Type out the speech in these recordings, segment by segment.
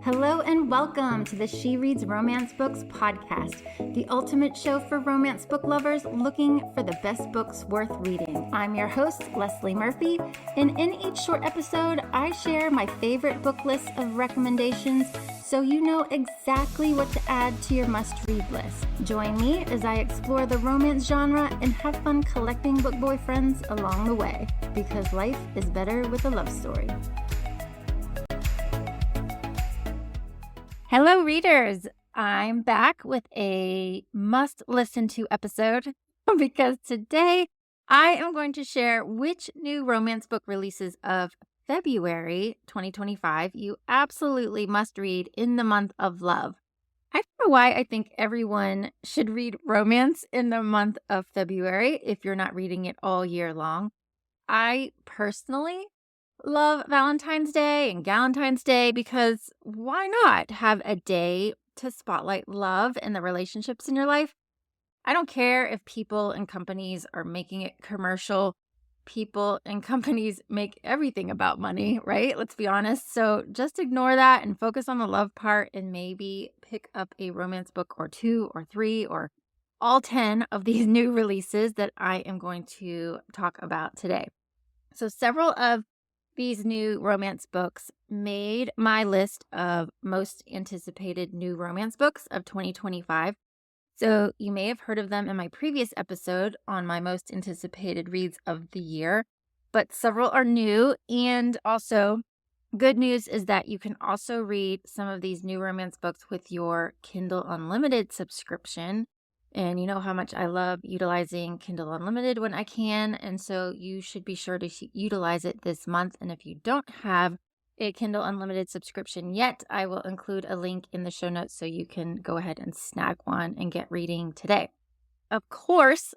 Hello and welcome to the She Reads Romance Books podcast, the ultimate show for romance book lovers looking for the best books worth reading. I'm your host, Leslie Murphy, and in each short episode, I share my favorite book list of recommendations so you know exactly what to add to your must-read list. Join me as I explore the romance genre and have fun collecting book boyfriends along the way, because life is better with a love story. Hello, readers. I'm back with a must-listen-to episode because today I am going to share which new romance book releases of February 2025 you absolutely must read in the month of love. I don't know why I think everyone should read romance in the month of February if you're not reading it all year long. I personally love Valentine's Day and Galentine's Day because why not have a day to spotlight love and the relationships in your life? I don't care if people and companies are making it commercial. People and companies make everything about money, right? Let's be honest. So just ignore that and focus on the love part and maybe pick up a romance book or 2 or 3 or all 10 of these new releases that I am going to talk about today. So several of these new romance books made my list of most anticipated new romance books of 2025. So you may have heard of them in my previous episode on my most anticipated reads of the year, but several are new. And also, good news is that you can also read some of these new romance books with your Kindle Unlimited subscription. And you know how much I love utilizing Kindle Unlimited when I can. And so you should be sure to utilize it this month. And if you don't have a Kindle Unlimited subscription yet, I will include a link in the show notes so you can go ahead and snag one and get reading today. Of course,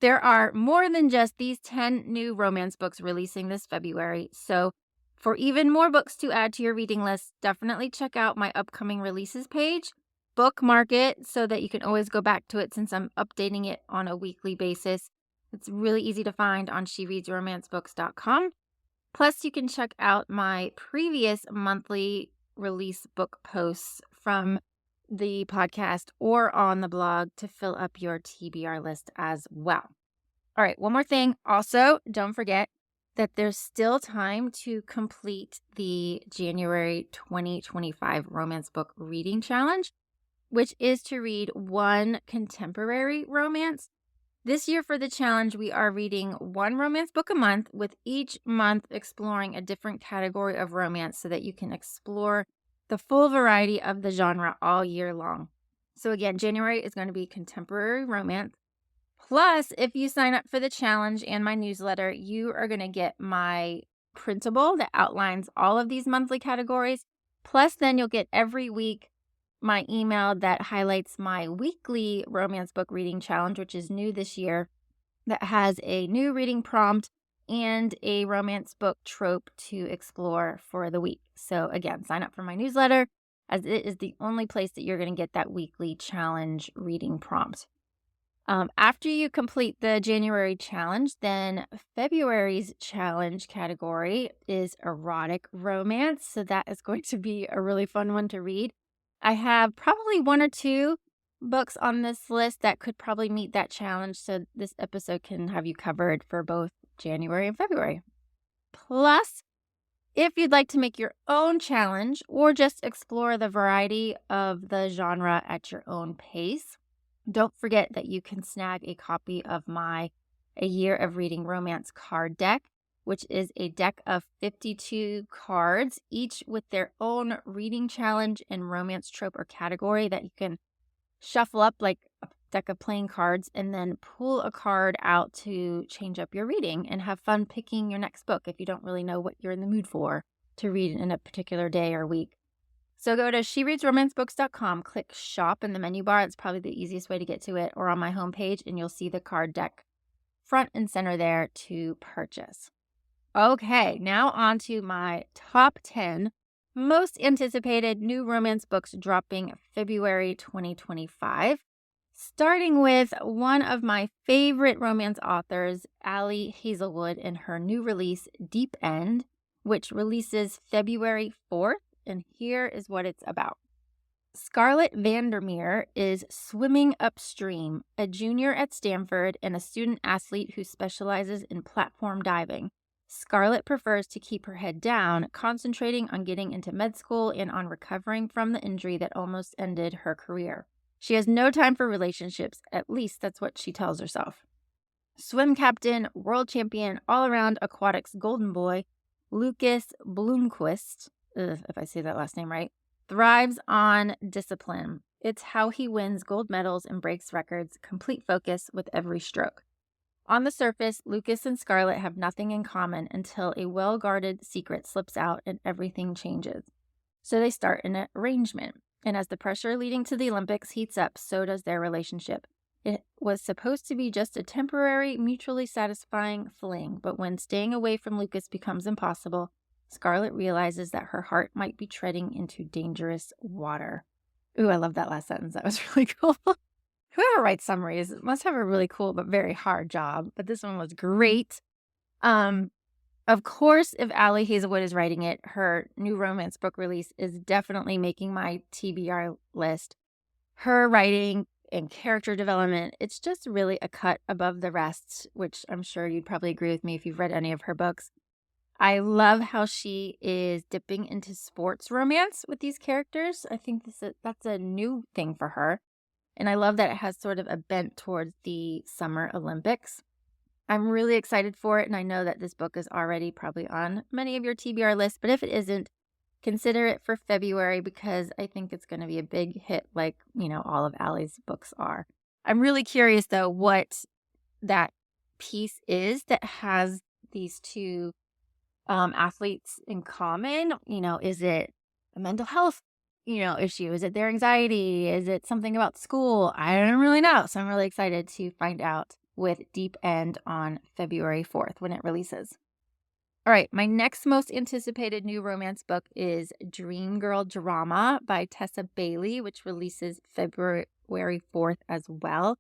there are more than just these 10 new romance books releasing this February. So for even more books to add to your reading list, definitely check out my upcoming releases page. Bookmark it so that you can always go back to it since I'm updating it on a weekly basis. It's really easy to find on shereadsromancebooks.com. Plus, you can check out my previous monthly release book posts from the podcast or on the blog to fill up your TBR list as well. All right, one more thing. Also, don't forget that there's still time to complete the January 2025 Romance Book Reading Challenge, which is to read one contemporary romance. This year for the challenge, we are reading one romance book a month, with each month exploring a different category of romance so that you can explore the full variety of the genre all year long. So again, January is going to be contemporary romance. Plus, if you sign up for the challenge and my newsletter, you are going to get my printable that outlines all of these monthly categories. Plus, then you'll get every week my email that highlights my weekly romance book reading challenge, which is new this year, that has a new reading prompt and a romance book trope to explore for the week. So again, sign up for my newsletter, as it is the only place that you're going to get that weekly challenge reading prompt. After you complete the January challenge, then February's challenge category is erotic romance. So that is going to be a really fun one to read. I have probably 1 or 2 books on this list that could probably meet that challenge, so this episode can have you covered for both January and February. Plus, if you'd like to make your own challenge or just explore the variety of the genre at your own pace, don't forget that you can snag a copy of my A Year of Reading Romance card deck, which is a deck of 52 cards, each with their own reading challenge and romance trope or category that you can shuffle up like a deck of playing cards and then pull a card out to change up your reading and have fun picking your next book if you don't really know what you're in the mood for to read in a particular day or week. So go to shereadsromancebooks.com, click shop in the menu bar. It's probably the easiest way to get to it, or on my homepage, and you'll see the card deck front and center there to purchase. Okay, now on to my top 10 most anticipated new romance books dropping February 2025. Starting with one of my favorite romance authors, Ali Hazelwood, and her new release, Deep End, which releases February 4th. and here is what it's about. Scarlett Vandermeer is swimming upstream, a junior at Stanford and a student athlete who specializes in platform diving. Scarlett prefers to keep her head down, concentrating on getting into med school and on recovering from the injury that almost ended her career. She has no time for relationships, at least that's what she tells herself. Swim captain, world champion, all-around aquatics golden boy, Lucas Bloomquist, if I say that last name right, thrives on discipline. It's how he wins gold medals and breaks records, complete focus with every stroke. On the surface, Lucas and Scarlett have nothing in common until a well-guarded secret slips out and everything changes. So they start an arrangement, and as the pressure leading to the Olympics heats up, so does their relationship. It was supposed to be just a temporary, mutually satisfying fling, but when staying away from Lucas becomes impossible, Scarlett realizes that her heart might be treading into dangerous water. Ooh, I love that last sentence. That was really cool. Whoever writes summaries must have a really cool but very hard job, but this one was great. Of course, if Ali Hazelwood is writing it, her new romance book release is definitely making my TBR list. Her writing and character development, it's just really a cut above the rest, which I'm sure you'd probably agree with me if you've read any of her books. I love how she is dipping into sports romance with these characters. I think that's a new thing for her. And I love that it has sort of a bent towards the Summer Olympics. I'm really excited for it, and I know that this book is already probably on many of your TBR lists, but if it isn't, consider it for February because I think it's going to be a big hit like, all of Ali's books are. I'm really curious, though, what that piece is that has these two athletes in common. Is it a mental health, issue? Is it their anxiety? Is it something about school? I don't really know. So I'm really excited to find out with Deep End on February 4th when it releases. All right, my next most anticipated new romance book is Dream Girl Drama by Tessa Bailey, which releases February 4th as well.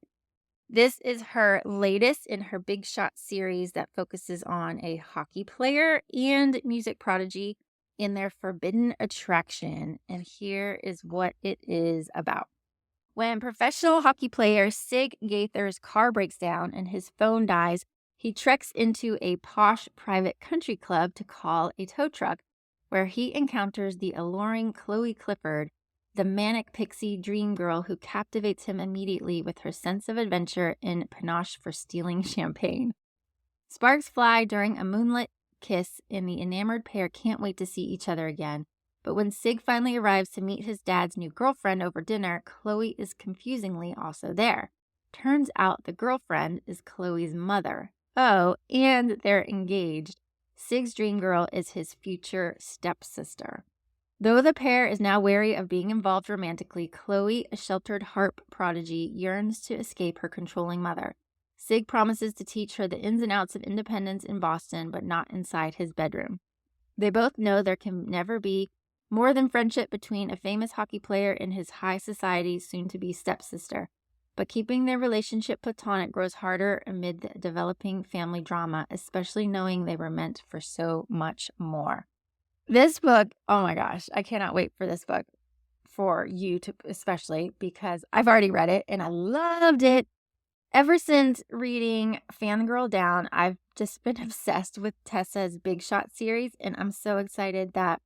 This is her latest in her Big Shot series that focuses on a hockey player and music prodigy in their forbidden attraction. And here is what it is about. When professional hockey player Sig Gaither's car breaks down and his phone dies, he treks into a posh private country club to call a tow truck, where he encounters the alluring Chloe Clifford, the manic pixie dream girl who captivates him immediately with her sense of adventure and panache for stealing champagne. Sparks fly during a moonlit kiss, and the enamored pair can't wait to see each other again. But when Sig finally arrives to meet his dad's new girlfriend over dinner, Chloe is confusingly also there. Turns out the girlfriend is Chloe's mother. Oh, and they're engaged. Sig's dream girl is his future stepsister. Though the pair is now wary of being involved romantically, Chloe, a sheltered harp prodigy, yearns to escape her controlling mother. Sig promises to teach her the ins and outs of independence in Boston, but not inside his bedroom. They both know there can never be more than friendship between a famous hockey player and his high society soon-to-be stepsister. But keeping their relationship platonic grows harder amid the developing family drama, especially knowing they were meant for so much more. This book, oh my gosh, I cannot wait for this book, for you to especially, because I've already read it and I loved it. Ever since reading Fangirl Down, I've just been obsessed with Tessa's Big Shot series, and I'm so excited that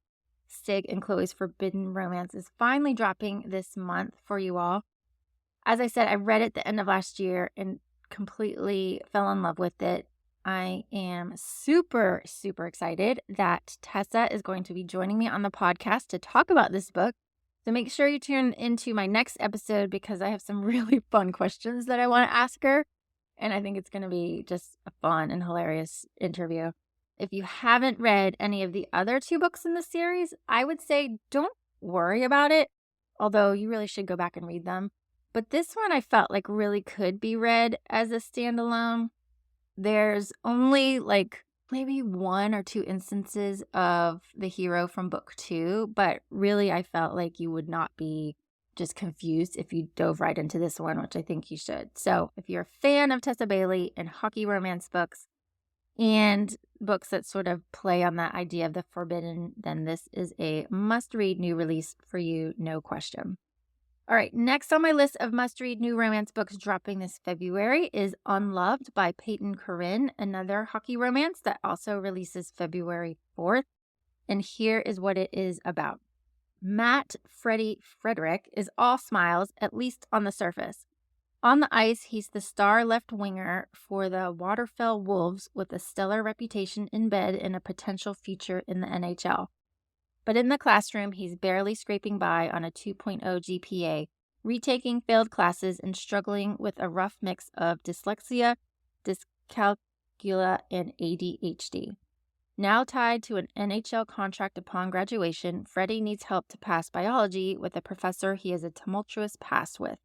Sig and Chloe's Forbidden Romance is finally dropping this month for you all. As I said, I read it at the end of last year and completely fell in love with it. I am super, super excited that Tessa is going to be joining me on the podcast to talk about this book. So make sure you tune into my next episode because I have some really fun questions that I want to ask her. And I think it's going to be just a fun and hilarious interview. If you haven't read any of the other two books in the series, I would say don't worry about it, although you really should go back and read them. But this one I felt like really could be read as a standalone. There's only maybe one or two instances of the hero from book 2, but really I felt like you would not be just confused if you dove right into this one, which I think you should. So if you're a fan of Tessa Bailey and hockey romance books, and books that sort of play on that idea of the forbidden, then this is a must-read new release for you, no question. All right, next on my list of must-read new romance books dropping this February is Unloved by Peyton Corinne, another hockey romance that also releases February 4th. And here is what it is about. Matt Freddie Frederick is all smiles, at least on the surface. On the ice, he's the star left winger for the Waterfell Wolves with a stellar reputation in bed and a potential future in the NHL. But in the classroom, he's barely scraping by on a 2.0 GPA, retaking failed classes and struggling with a rough mix of dyslexia, dyscalculia, and ADHD. Now tied to an NHL contract upon graduation, Freddie needs help to pass biology with a professor he has a tumultuous past with.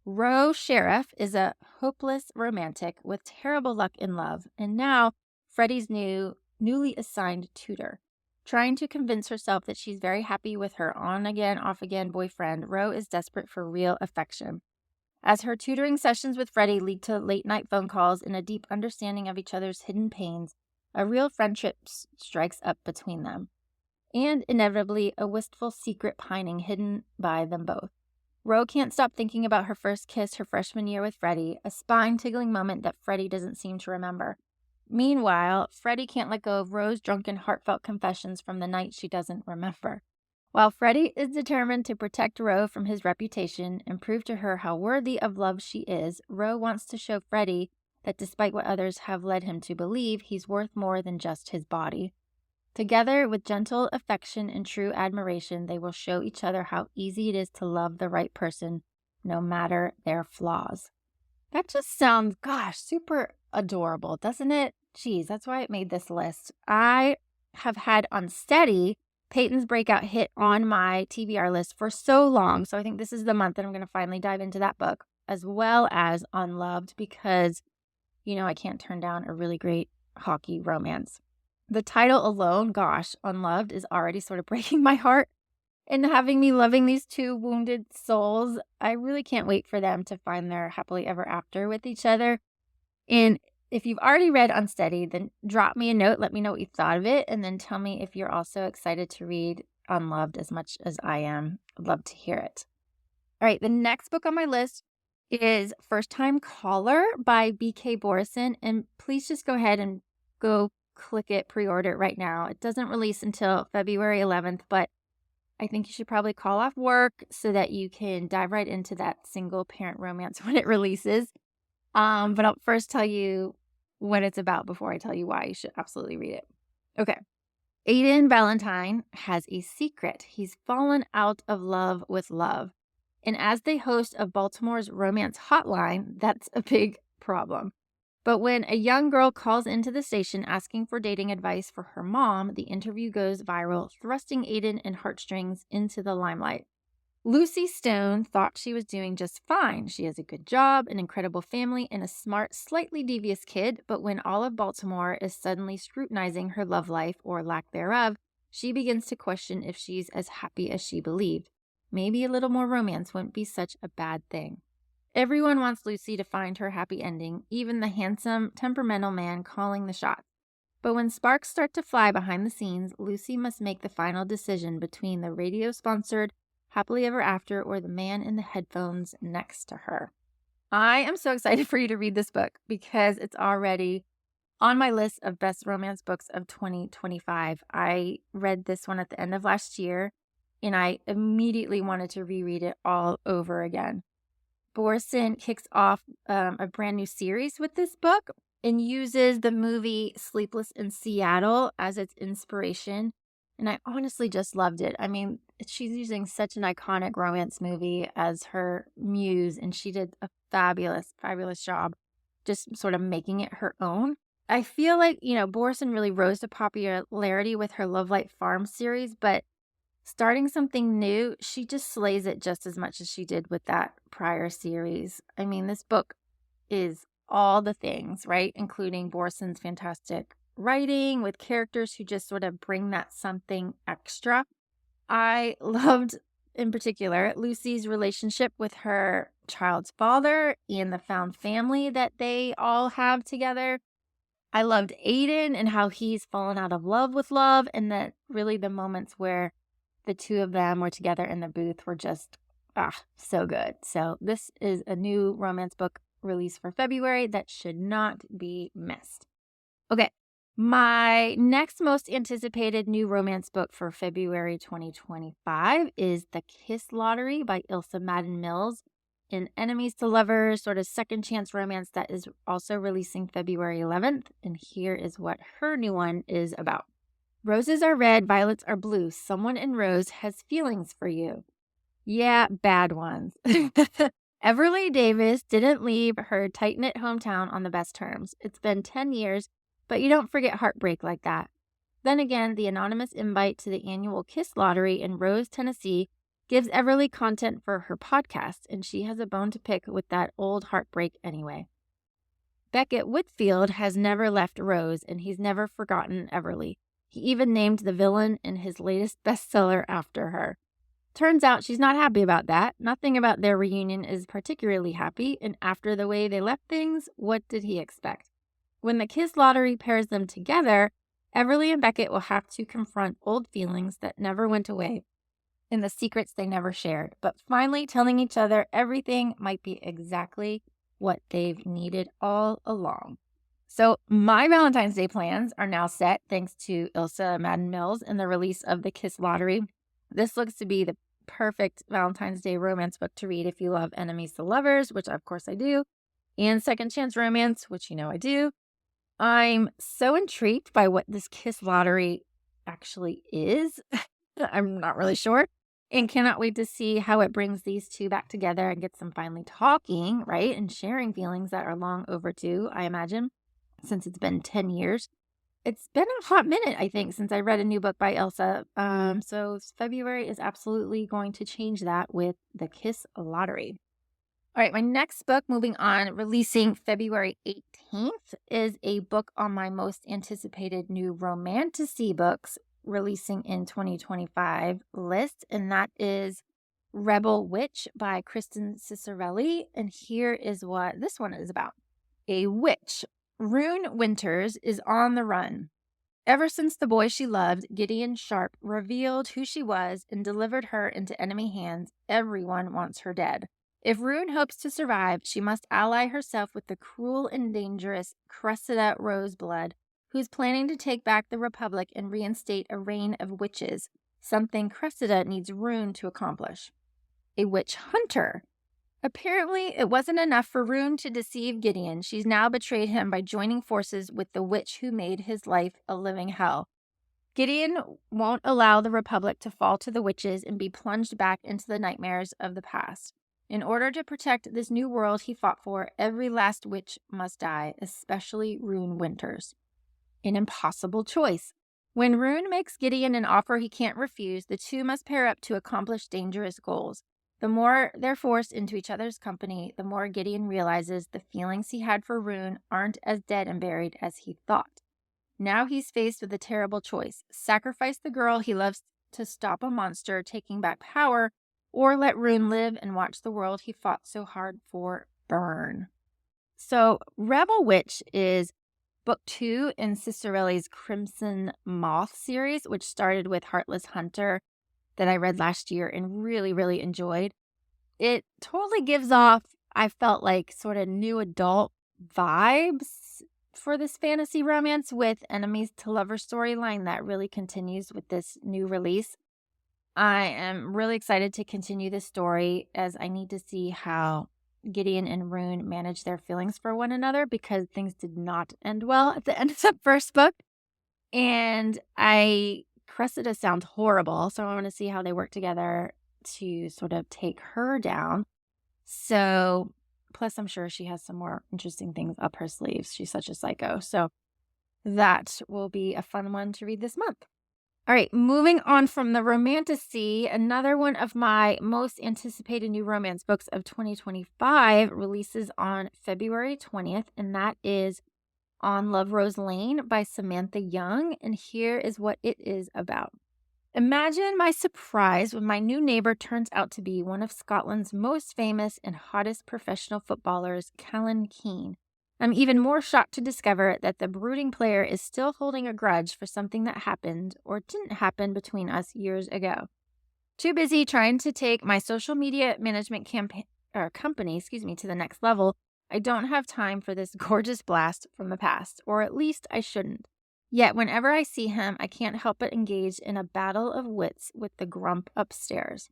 Ro Sheriff is a hopeless romantic with terrible luck in love, and now Freddie's newly assigned tutor. Trying to convince herself that she's very happy with her on-again, off-again boyfriend, Ro is desperate for real affection. As her tutoring sessions with Freddie lead to late-night phone calls and a deep understanding of each other's hidden pains, a real friendship strikes up between them. And inevitably, a wistful secret pining hidden by them both. Ro can't stop thinking about her first kiss her freshman year with Freddie, a spine-tickling moment that Freddie doesn't seem to remember. Meanwhile, Freddie can't let go of Ro's drunken, heartfelt confessions from the night she doesn't remember. While Freddie is determined to protect Ro from his reputation and prove to her how worthy of love she is, Ro wants to show Freddie that despite what others have led him to believe, he's worth more than just his body. Together, with gentle affection and true admiration, they will show each other how easy it is to love the right person, no matter their flaws. That just sounds, gosh, super adorable, doesn't it? Geez, that's why it made this list. I have had Unsteady, Peyton's breakout hit, on my TBR list for so long. So I think this is the month that I'm going to finally dive into that book, as well as Unloved, because, I can't turn down a really great hockey romance. The title alone, gosh, Unloved, is already sort of breaking my heart. And having me loving these two wounded souls, I really can't wait for them to find their happily ever after with each other. And if you've already read Unsteady, then drop me a note, let me know what you thought of it, and then tell me if you're also excited to read Unloved as much as I am. I'd love to hear it. All right, the next book on my list is First Time Caller by B.K. Borison, and please just go ahead and go click it, pre-order it right now. It doesn't release until February 11th, but I think you should probably call off work so that you can dive right into that single parent romance when it releases. But I'll first tell you what it's about before I tell you why you should absolutely read it. Okay. Aiden Valentine has a secret. He's fallen out of love with love. And as the host of Baltimore's Romance Hotline, that's a big problem. But when a young girl calls into the station asking for dating advice for her mom, the interview goes viral, thrusting Aiden and Heartstrings into the limelight. Lucy Stone thought she was doing just fine. She has a good job, an incredible family, and a smart, slightly devious kid, but when all of Baltimore is suddenly scrutinizing her love life or lack thereof, she begins to question if she's as happy as she believed. Maybe a little more romance wouldn't be such a bad thing. Everyone wants Lucy to find her happy ending, even the handsome, temperamental man calling the shots. But when sparks start to fly behind the scenes, Lucy must make the final decision between the radio-sponsored happily ever after or the man in the headphones next to her. I am so excited for you to read this book because it's already on my list of best romance books of 2025. I read this one at the end of last year, and I immediately wanted to reread it all over again. Borison kicks off a brand new series with this book and uses the movie Sleepless in Seattle as its inspiration. And I honestly just loved it. I mean, she's using such an iconic romance movie as her muse, and she did a fabulous, fabulous job just sort of making it her own. I feel like, Borison really rose to popularity with her Love Light Farm series, but starting something new, she just slays it just as much as she did with that prior series. I mean, this book is all the things, right? Including Borison's fantastic writing with characters who just sort of bring that something extra. I loved, in particular, Lucy's relationship with her child's father and the found family that they all have together. I loved Aiden and how he's fallen out of love with love, and that really the moments where the two of them were together in the booth were just so good. So this is a new romance book release for February that should not be missed. Okay, my next most anticipated new romance book for February 2025 is The Kiss Lottery by Ilsa Madden Mills, an enemies to lovers sort of second chance romance that is also releasing February 11th. And here is what her new one is about. Roses are red, violets are blue. Someone in rose has feelings for you. Yeah, bad ones. Everly Davis didn't leave her tight-knit hometown on the best terms. It's been 10 years, but you don't forget heartbreak like that. Then again, the anonymous invite to the annual Kiss Lottery in Rose, Tennessee gives Everly content for her podcast, and she has a bone to pick with that old heartbreak anyway. Beckett Whitfield has never left Rose, and he's never forgotten Everly. He even named the villain in his latest bestseller after her. Turns out she's not happy about that. Nothing about their reunion is particularly happy, and after the way they left things, what did he expect? When the Kiss Lottery pairs them together, Everly and Beckett will have to confront old feelings that never went away and the secrets they never shared, but finally telling each other everything might be exactly what they've needed all along. So my Valentine's Day plans are now set thanks to Ilsa Madden Mills and the release of The Kiss Lottery. This looks to be the perfect Valentine's Day romance book to read if you love enemies to lovers, which of course I do, and second chance romance, which you know I do. I'm so intrigued by what this Kiss Lottery actually is. I'm not really sure, and cannot wait to see how it brings these two back together and gets them finally talking, right? And sharing feelings that are long overdue, I imagine, since it's been 10 years. It's been a hot minute, I think, since I read a new book by Ilsa. So February is absolutely going to change that with The Kiss Lottery. All right, my next book, moving on, releasing February 18th, is a book on my most anticipated new romantasy books releasing in 2025 list, and that is Rebel Witch by Kristen Cicerelli. And here is what this one is about. A witch, Rune Winters, is on the run. Ever since the boy she loved, Gideon Sharp, revealed who she was and delivered her into enemy hands, everyone wants her dead. If Rune hopes to survive, she must ally herself with the cruel and dangerous Cressida Roseblood, who's planning to take back the Republic and reinstate a reign of witches, something Cressida needs Rune to accomplish. A witch hunter. Apparently, it wasn't enough for Rune to deceive Gideon. She's now betrayed him by joining forces with the witch who made his life a living hell. Gideon won't allow the Republic to fall to the witches and be plunged back into the nightmares of the past. In order to protect this new world he fought for, every last witch must die, especially Rune Winters. An impossible choice. When Rune makes Gideon an offer he can't refuse, the two must pair up to accomplish dangerous goals. The more they're forced into each other's company, the more Gideon realizes the feelings he had for Rune aren't as dead and buried as he thought. Now he's faced with a terrible choice: sacrifice the girl he loves to stop a monster taking back power, or let Rune live and watch the world he fought so hard for burn. So Rebel Witch is book 2 in Cicerelli's Crimson Moth series, which started with Heartless Hunter, that I read last year and really, really enjoyed. It totally gives off, I felt like, sort of new adult vibes for this fantasy romance with enemies to lover storyline that really continues with this new release. I am really excited to continue this story, as I need to see how Gideon and Rune manage their feelings for one another, because things did not end well at the end of the first book. And Cressida sounds horrible, so I want to see how they work together to sort of take her down. So, plus I'm sure she has some more interesting things up her sleeves. She's such a psycho. So that will be a fun one to read this month. All right, moving on from the romantasy, another one of my most anticipated new romance books of 2025 releases on February 20th, and that is On Love Rose Lane by Samantha Young, and here is what it is about. Imagine my surprise when my new neighbor turns out to be one of Scotland's most famous and hottest professional footballers, Callan Keane, I'm even more shocked to discover that the brooding player is still holding a grudge for something that happened or didn't happen between us years ago. Too busy trying to take my social media management company, to the next level, I don't have time for this gorgeous blast from the past, or at least I shouldn't. Yet whenever I see him, I can't help but engage in a battle of wits with the grump upstairs.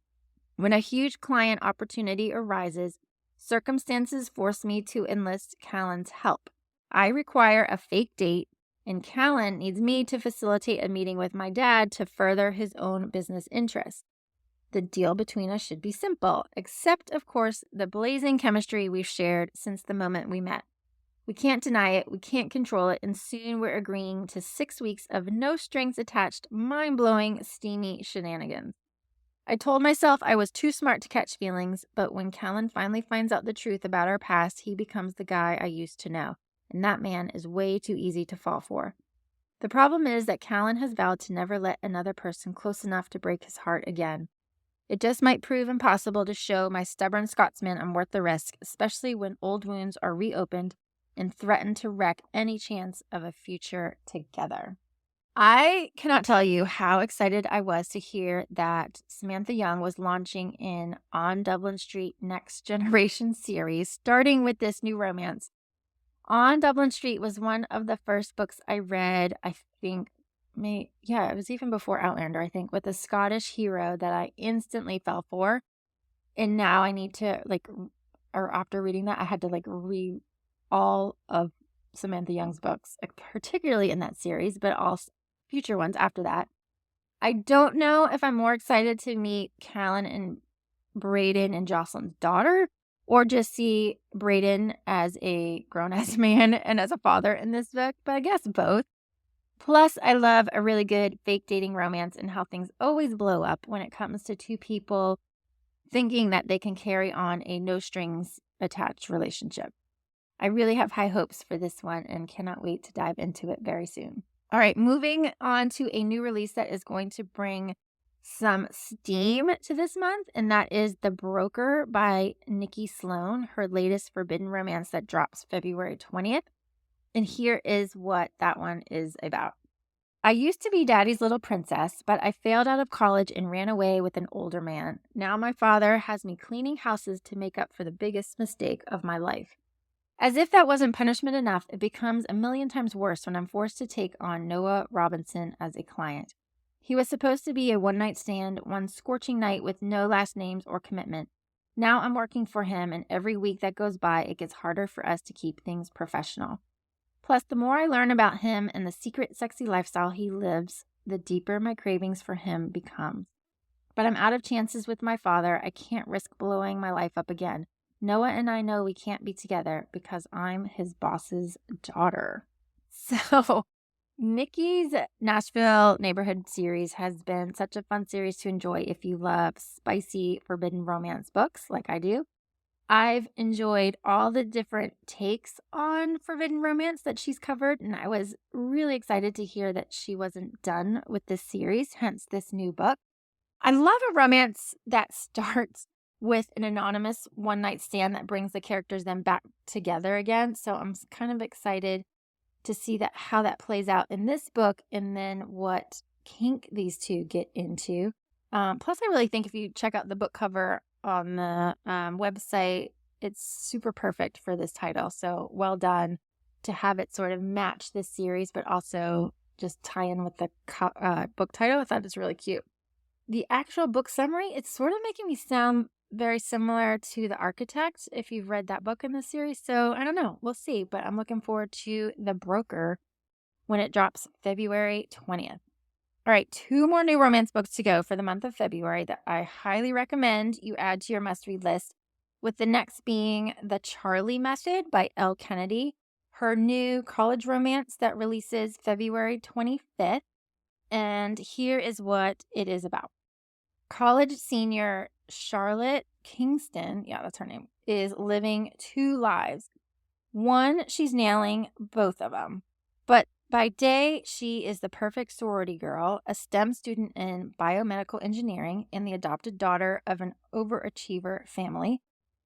When a huge client opportunity arises, circumstances force me to enlist Callan's help. I require a fake date, and Callan needs me to facilitate a meeting with my dad to further his own business interests. The deal between us should be simple, except, of course, the blazing chemistry we've shared since the moment we met. We can't deny it, we can't control it, and soon we're agreeing to 6 weeks of no strings attached, mind-blowing, steamy shenanigans. I told myself I was too smart to catch feelings, but when Callan finally finds out the truth about our past, he becomes the guy I used to know, and that man is way too easy to fall for. The problem is that Callan has vowed to never let another person close enough to break his heart again. It just might prove impossible to show my stubborn Scotsman I'm worth the risk, especially when old wounds are reopened and threaten to wreck any chance of a future together. I cannot tell you how excited I was to hear that Samantha Young was launching in On Dublin Street Next Generation series, starting with this new romance. On Dublin Street was one of the first books I read, I think, it was even before Outlander, I think, with a Scottish hero that I instantly fell for. And now I need to, after reading that, I had to, read all of Samantha Young's books, particularly in that series, but also future ones after that. I don't know if I'm more excited to meet Callan and Brayden and Jocelyn's daughter, or just see Brayden as a grown-ass man and as a father in this book, but I guess both. Plus, I love a really good fake dating romance and how things always blow up when it comes to two people thinking that they can carry on a no-strings-attached relationship. I really have high hopes for this one and cannot wait to dive into it very soon. All right, moving on to a new release that is going to bring some steam to this month, and that is The Broker by Nikki Sloan, her latest forbidden romance that drops February 20th. And here is what that one is about. I used to be daddy's little princess, but I failed out of college and ran away with an older man. Now my father has me cleaning houses to make up for the biggest mistake of my life. As if that wasn't punishment enough, it becomes a million times worse when I'm forced to take on Noah Robinson as a client. He was supposed to be a one-night stand, one scorching night with no last names or commitment. Now I'm working for him, and every week that goes by, it gets harder for us to keep things professional. Plus, the more I learn about him and the secret sexy lifestyle he lives, the deeper my cravings for him become. But I'm out of chances with my father. I can't risk blowing my life up again. Noah and I know we can't be together because I'm his boss's daughter. So, Nikki's Nashville Neighborhood series has been such a fun series to enjoy if you love spicy forbidden romance books like I do. I've enjoyed all the different takes on forbidden romance that she's covered, and I was really excited to hear that she wasn't done with this series, hence this new book. I love a romance that starts with an anonymous one-night stand that brings the characters then back together again. So I'm kind of excited to see how that plays out in this book, and then what kink these two get into. Plus, I really think if you check out the book cover on the website, it's super perfect for this title. So well done to have it sort of match this series, but also just tie in with the book title. I thought it was really cute. The actual book summary, it's sort of making me sound very similar to The Architect, if you've read that book in the series. So I don't know. We'll see. But I'm looking forward to The Broker when it drops February 20th. All right, 2 more new romance books to go for the month of February that I highly recommend you add to your must-read list, with the next being The Charlie Method by Elle Kennedy, her new college romance that releases February 25th. And here is what it is about. College senior Charlotte Kingston, that's her name, is living 2 lives. One, she's nailing both of them. But by day, she is the perfect sorority girl, a STEM student in biomedical engineering, and the adopted daughter of an overachiever family.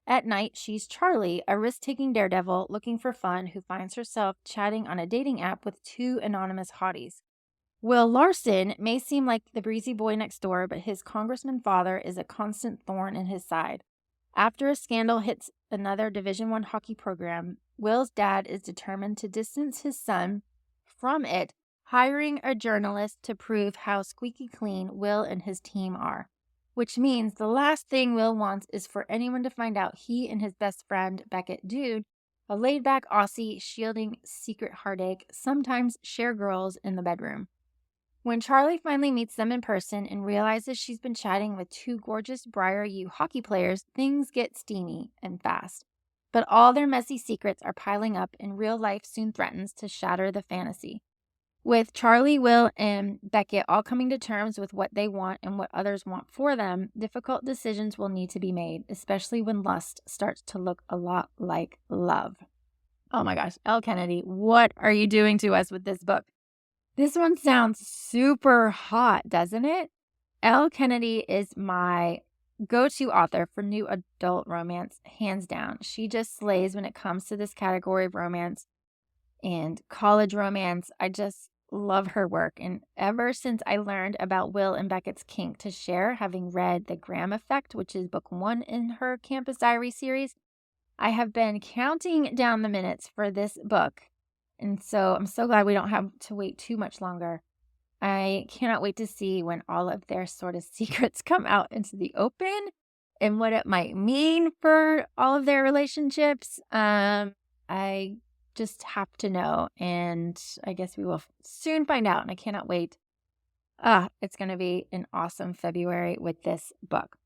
At night, she's Charlie, a risk-taking daredevil looking for fun who finds herself chatting on a dating app with two anonymous hotties. Will Larson may seem like the breezy boy next door, but his congressman father is a constant thorn in his side. After a scandal hits another Division I hockey program, Will's dad is determined to distance his son from it, hiring a journalist to prove how squeaky clean Will and his team are. Which means the last thing Will wants is for anyone to find out he and his best friend, Beckett Dude, a laid-back Aussie shielding secret heartache, sometimes share girls in the bedroom. When Charlie finally meets them in person and realizes she's been chatting with two gorgeous Briar U hockey players, things get steamy and fast. But all their messy secrets are piling up, and real life soon threatens to shatter the fantasy. With Charlie, Will, and Beckett all coming to terms with what they want and what others want for them, difficult decisions will need to be made, especially when lust starts to look a lot like love. Oh my gosh, Elle Kennedy, what are you doing to us with this book? This one sounds super hot, doesn't it? Elle Kennedy is my go-to author for new adult romance, hands down. She just slays when it comes to this category of romance and college romance. I just love her work. And ever since I learned about Will and Beckett's kink to share, having read The Graham Effect, which is book 1 in her Campus Diary series, I have been counting down the minutes for this book. And so I'm so glad we don't have to wait too much longer. I cannot wait to see when all of their sort of secrets come out into the open and what it might mean for all of their relationships. I just have to know, and I guess we will soon find out, and I cannot wait. It's going to be an awesome February with this book.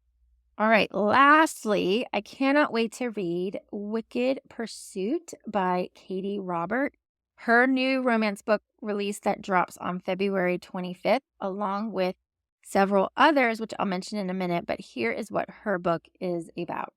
All right, lastly, I cannot wait to read Wicked Pursuit by Katee Robert. Her new romance book release that drops on February 25th, along with several others, which I'll mention in a minute, but here is what her book is about.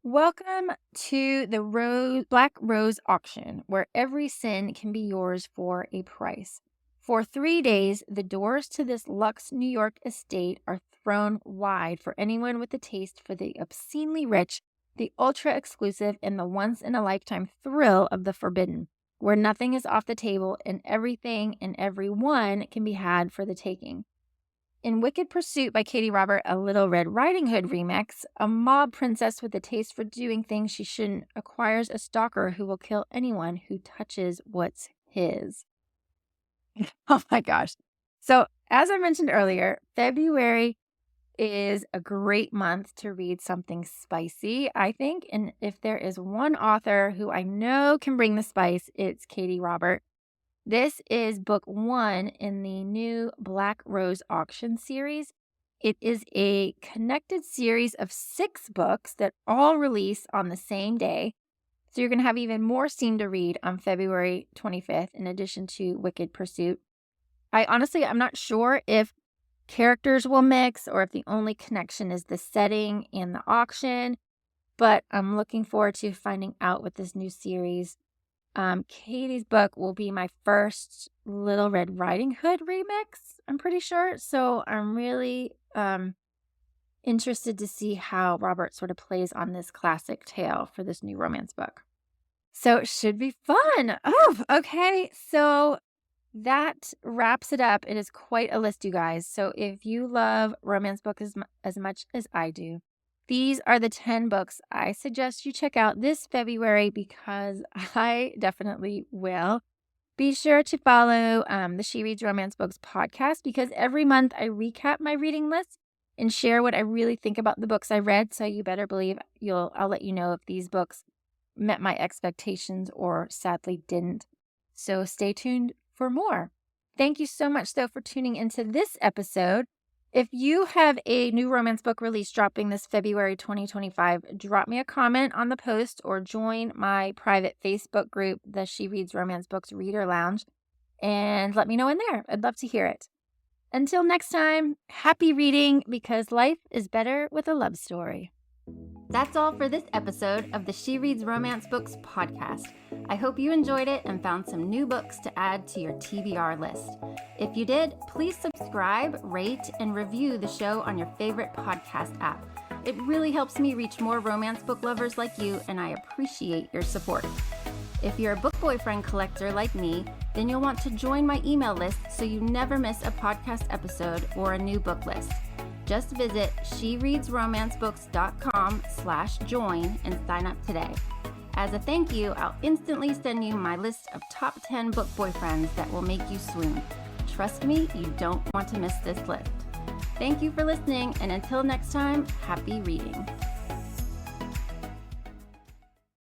Welcome to the Black Rose Auction, where every sin can be yours for a price. For 3 days, the doors to this luxe New York estate are thrown wide for anyone with a taste for the obscenely rich, the ultra-exclusive, and the once-in-a-lifetime thrill of the forbidden, where nothing is off the table and everything and everyone can be had for the taking. In Wicked Pursuit by Katee Robert, a Little Red Riding Hood remix, a mob princess with a taste for doing things she shouldn't acquires a stalker who will kill anyone who touches what's his. Oh my gosh. So, as I mentioned earlier, February is a great month to read something spicy, I think. And if there is one author who I know can bring the spice, it's Katee Robert. This is book 1 in the new Black Rose Auction series. It is a connected series of 6 books that all release on the same day. So you're going to have even more scene to read on February 25th, in addition to Wicked Pursuit. I'm not sure if characters will mix or if the only connection is the setting and the auction, but I'm looking forward to finding out with this new series. Katee's book will be my first Little Red Riding Hood remix, I'm pretty sure. So I'm really interested to see how Robert sort of plays on this classic tale for this new romance book. So it should be fun. Oh, okay. So that wraps it up. It is quite a list, you guys. So if you love romance books as much as I do, these are the 10 books I suggest you check out this February, because I definitely will. Be sure to follow the She Reads Romance Books podcast, because every month I recap my reading list and share what I really think about the books I read. So you better believe I'll let you know if these books met my expectations or sadly didn't. So stay tuned for more. Thank you so much, though, for tuning into this episode. If you have a new romance book release dropping this February 2025, drop me a comment on the post or join my private Facebook group, the She Reads Romance Books Reader Lounge, and let me know in there. I'd love to hear it. Until next time, happy reading, because life is better with a love story. That's all for this episode of the She Reads Romance Books podcast. I hope you enjoyed it and found some new books to add to your TBR list. If you did, please subscribe, rate, and review the show on your favorite podcast app. It really helps me reach more romance book lovers like you, and I appreciate your support. If you're a book boyfriend collector like me, then you'll want to join my email list so you never miss a podcast episode or a new book list. Just visit shereadsromancebooks.com/join and sign up today. As a thank you, I'll instantly send you my list of top 10 book boyfriends that will make you swoon. Trust me, you don't want to miss this list. Thank you for listening, and until next time, happy reading.